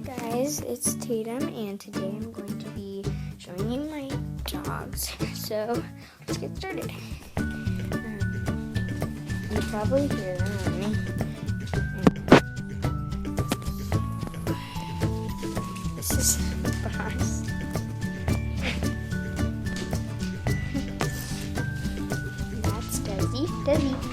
Guys, it's Tatum, and today I'm going to be showing you my dogs. So let's get started. You probably hear them, aren't you? This is Boss. That's Desi. Desi.